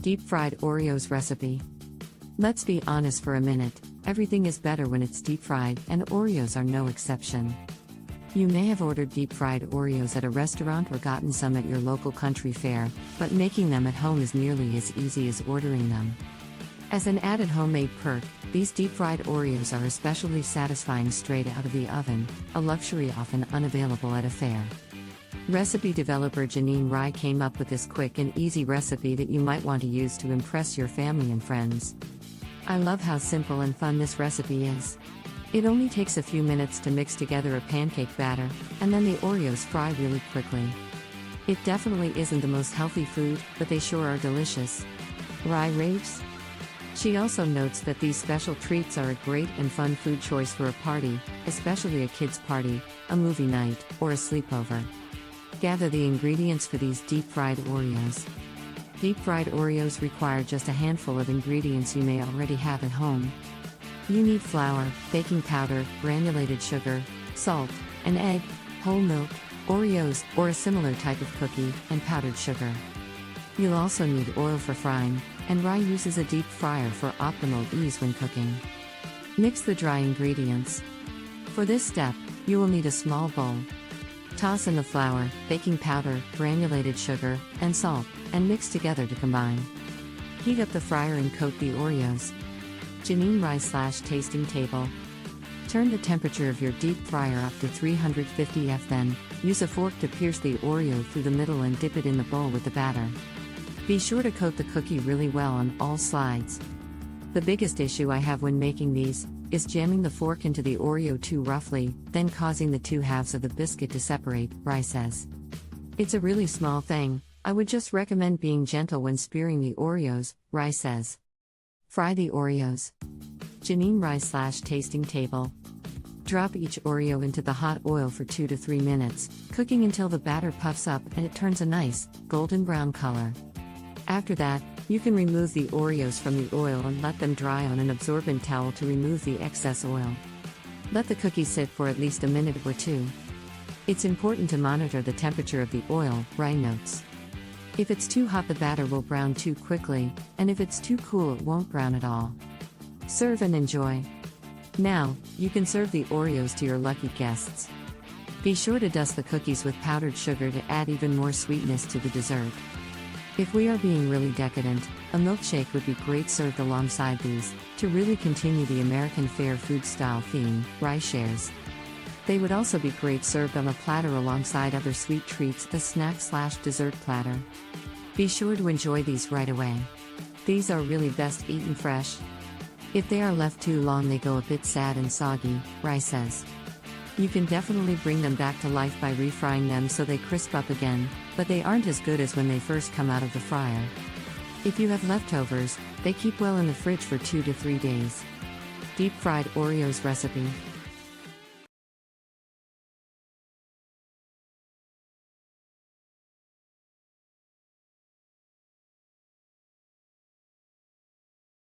Deep fried Oreos recipe. Let's be honest for a minute, everything is better when it's deep fried, and Oreos are no exception. You may have ordered deep fried Oreos at a restaurant or gotten some at your local country fair, but making them at home is nearly as easy as ordering them. As an added homemade perk, these deep fried Oreos are especially satisfying straight out of the oven, a luxury often unavailable at a fair. Recipe developer Janine Rye came up with this quick and easy recipe that you might want to use to impress your family and friends. I love how simple and fun this recipe is. It only takes a few minutes to mix together a pancake batter, and then the Oreos fry really quickly. It definitely isn't the most healthy food, but they sure are delicious. Rye raves? She also notes that these special treats are a great and fun food choice for a party, especially a kids' party, a movie night, or a sleepover. Gather the ingredients for these deep-fried Oreos. Deep-fried Oreos require just a handful of ingredients you may already have at home. You need flour, baking powder, granulated sugar, salt, an egg, whole milk, Oreos, or a similar type of cookie, and powdered sugar. You'll also need oil for frying, and Rye uses a deep fryer for optimal ease when cooking. Mix the dry ingredients. For this step, you will need a small bowl. Toss in the flour, baking powder, granulated sugar, and salt, and mix together to combine. Heat up the fryer and coat the Oreos. Janine Rye / tasting table. Turn the temperature of your deep fryer up to 350 F, then use a fork to pierce the Oreo through the middle and dip it in the bowl with the batter. Be sure to coat the cookie really well on all sides. The biggest issue I have when making these is jamming the fork into the Oreo too roughly, then causing the two halves of the biscuit to separate, Rye says. It's a really small thing, I would just recommend being gentle when spearing the Oreos, Rye says. Fry the Oreos. Janine Rye / tasting table. Drop each Oreo into the hot oil for 2 to 3 minutes, cooking until the batter puffs up and it turns a nice, golden brown color. After that, you can remove the Oreos from the oil and let them dry on an absorbent towel to remove the excess oil. Let the cookies sit for at least a minute or two. It's important to monitor the temperature of the oil, Rye notes. If it's too hot, the batter will brown too quickly, and if it's too cool, it won't brown at all. Serve and enjoy. Now, you can serve the Oreos to your lucky guests. Be sure to dust the cookies with powdered sugar to add even more sweetness to the dessert. If we are being really decadent, a milkshake would be great served alongside these, to really continue the American fair food style theme, Rye shares. They would also be great served on a platter alongside other sweet treats, a snack / dessert platter. Be sure to enjoy these right away. These are really best eaten fresh. If they are left too long, they go a bit sad and soggy, Rye says. You can definitely bring them back to life by refrying them so they crisp up again, but they aren't as good as when they first come out of the fryer. If you have leftovers, they keep well in the fridge for 2 to 3 days. Deep fried Oreos recipe.